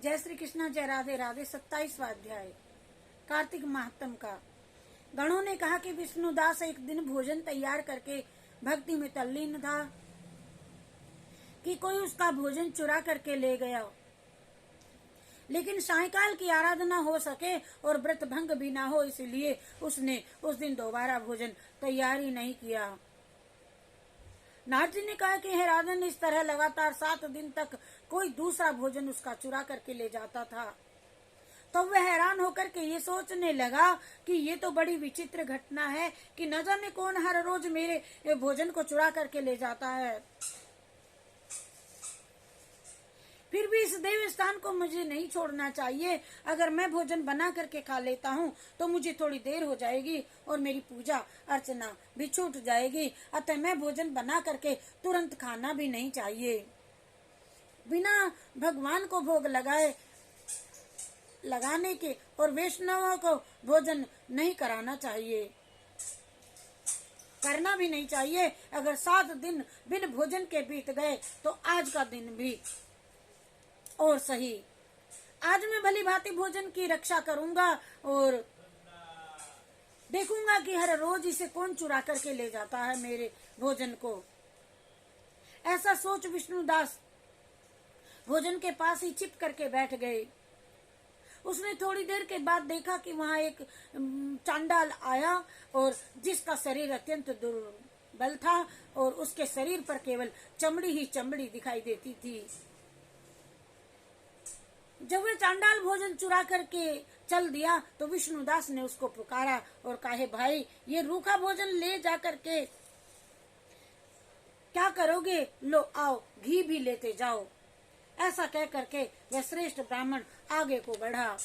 जय श्री कृष्ण, जय राधे राधे। 27वां अध्याय कार्तिक महात्म का। गणों ने कहा कि विष्णुदास एक दिन भोजन तैयार करके भक्ति में तल्लीन था कि कोई उसका भोजन चुरा करके ले गया, लेकिन सायंकाल की आराधना हो सके और व्रत भंग भी ना हो, इसलिए उसने उस दिन दोबारा भोजन तैयार ही नहीं किया। नारद जी ने कहा कि हे राजन, इस तरह लगातार 7 दिन तक कोई दूसरा भोजन उसका चुरा करके ले जाता था। तो वह हैरान होकर के ये सोचने लगा कि ये तो बड़ी विचित्र घटना है कि न जाने कौन हर रोज मेरे भोजन को चुरा करके ले जाता है। फिर भी इस देव स्थान को मुझे नहीं छोड़ना चाहिए। अगर मैं भोजन बना करके खा लेता हूँ तो मुझे थोड़ी देर हो जाएगी और मेरी पूजा अर्चना भी छूट जाएगी। अतः मैं भोजन बना करके तुरंत खाना भी नहीं चाहिए। बिना भगवान को भोग लगाने के और वैष्णवों को भोजन नहीं करना भी नहीं चाहिए। अगर 7 दिन बिन भोजन के बीत गए तो आज का दिन भी और सही। आज मैं भली भांति भोजन की रक्षा करूंगा और देखूंगा कि हर रोज इसे कौन चुरा करके ले जाता है मेरे भोजन को। ऐसा सोच विष्णुदास भोजन के पास ही छिप करके बैठ गए। उसने थोड़ी देर के बाद देखा कि वहां एक चांडाल आया और जिसका शरीर अत्यंत दुर्बल था और उसके शरीर पर केवल चमड़ी ही चमड़ी दिखाई देती थी। जब वह चांडाल भोजन चुरा करके चल दिया तो विष्णुदास ने उसको पुकारा और कहे, भाई ये रूखा भोजन ले जा करके क्या करोगे? लो आओ, घी भी लेते जाओ। ऐसा कह करके वह श्रेष्ठ ब्राह्मण आगे को बढ़ा।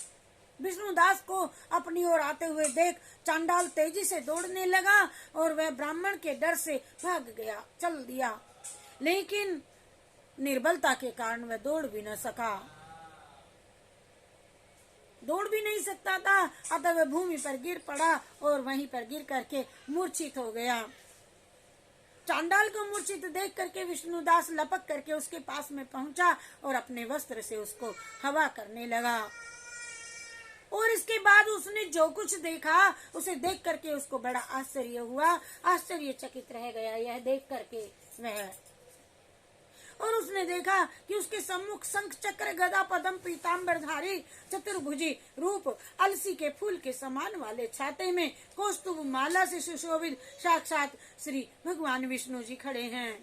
विष्णुदास को अपनी ओर आते हुए देख चांडाल तेजी से दौड़ने लगा और वह ब्राह्मण के डर से भाग गया, चल दिया, लेकिन निर्बलता के कारण वह दौड़ भी न सकता था। अतः वह भूमि पर गिर पड़ा और वहीं पर गिर करके मूर्छित हो गया। चांडाल को मूर्छित देख करके विष्णुदास लपक करके उसके पास में पहुंचा और अपने वस्त्र से उसको हवा करने लगा। और इसके बाद उसने जो कुछ देखा उसे देख करके उसको बड़ा आश्चर्य हुआ, आश्चर्यचकित रह गया यह देख करके वह। और उसने देखा कि उसके सम्मुख शंख चक्र गदा पद्म पीताम्बरधारी चतुर्भुजी रूप अलसी के फूल के समान वाले छाते में कौस्तुभ माला से सुशोभित साक्षात श्री भगवान विष्णु जी खड़े हैं।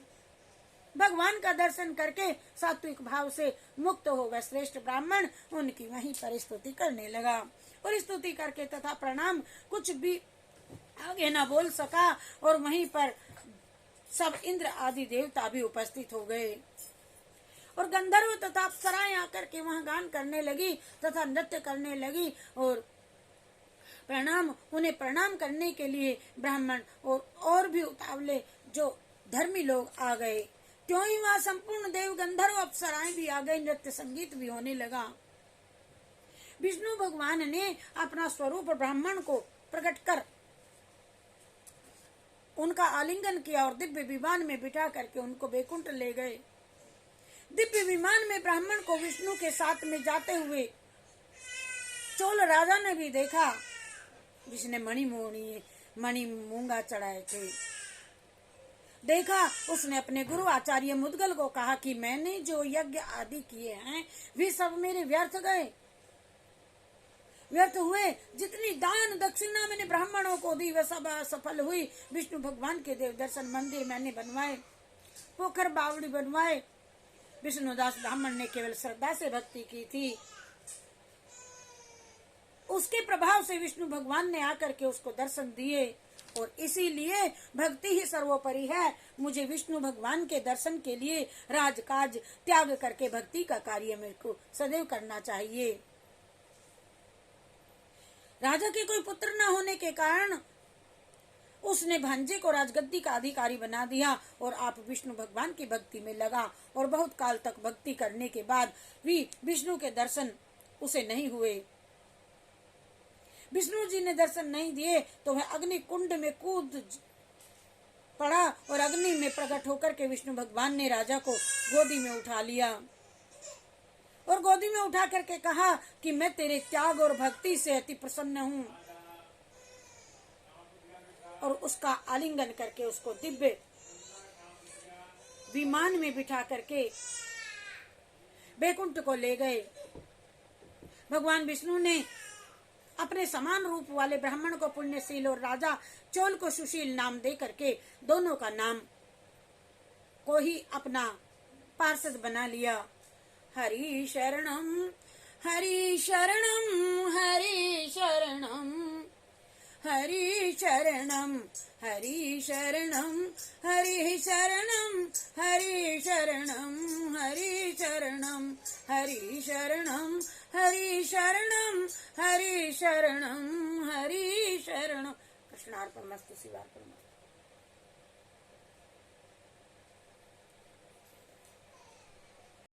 भगवान का दर्शन करके सात्विक भाव से मुक्त हो गए श्रेष्ठ ब्राह्मण उनकी वहीं पर स्तुति करने लगा और स्तुति करके तथा प्रणाम कुछ भी आगे न बोल सका और वहीं पर सब इंद्र आदि देवता भी उपस्थित हो गए और गंधर्व तथा अप्सराएं आकर के वहां गान करने लगी तथा नृत्य करने लगी और उन्हें प्रणाम करने के लिए ब्राह्मण और भी उतावले जो धर्मी लोग आ गए। त्यों ही वहां संपूर्ण देव गंधर्व अप्सराएं भी आ गए, नृत्य संगीत भी होने लगा। विष्णु भगवान ने अपना स्वरूप ब्राह्मण को प्रकट कर उनका आलिंगन किया और दिव्य विमान में बिठा करके उनको बैकुंठ ले गए। दिव्य विमान में ब्राह्मण को विष्णु के साथ में जाते हुए चोल राजा ने भी देखा, जिसने मणि मूंगा चढ़ाए थे। देखा, उसने अपने गुरु आचार्य मुद्गल को कहा कि मैंने जो यज्ञ आदि किए हैं वे सब मेरे व्यर्थ हुए। जितनी दान दक्षिणा मैंने ब्राह्मणों को दी वह सब असफल हुई। विष्णु भगवान के देव दर्शन मंदिर मैंने बनवाए, पोखर बावड़ी बनवाए। विष्णुदास ब्राह्मण ने केवल श्रद्धा से भक्ति की थी, उसके प्रभाव से विष्णु भगवान ने आकर के उसको दर्शन दिए और इसीलिए भक्ति ही सर्वोपरि है। मुझे विष्णु भगवान के दर्शन के लिए राजकाज त्याग करके भक्ति का कार्य मेरे को सदैव करना चाहिए। राजा के कोई पुत्र न होने के कारण उसने भांजे को राजगद्दी का अधिकारी बना दिया और आप विष्णु भगवान की भक्ति में लगा और बहुत काल तक भक्ति करने के बाद भी विष्णु के दर्शन उसे नहीं हुए। विष्णु जी ने दर्शन नहीं दिए तो वह अग्नि कुंड में कूद पड़ा और अग्नि में प्रकट होकर के विष्णु भगवान ने राजा को गोदी में उठा लिया और गोदी में उठा करके कहा कि मैं तेरे त्याग और भक्ति से अति प्रसन्न हूं, और उसका आलिंगन करके उसको दिव्य विमान में बिठा करके बैकुंठ को ले गए। भगवान विष्णु ने अपने समान रूप वाले ब्राह्मण को पुण्यशील और राजा चोल को सुशील नाम दे करके दोनों का नाम को ही अपना पार्षद बना लिया। हरि शरणम हरि शरणम हरि शरणम हरि शरणम हरि शरणम हरि शरणम हरि शरणम हरि शरणम हरि शरणम हरि शरणम हरि शरणम हरि शरणम। कृष्णार्पणमस्तु। शिवार्पणमस्तु।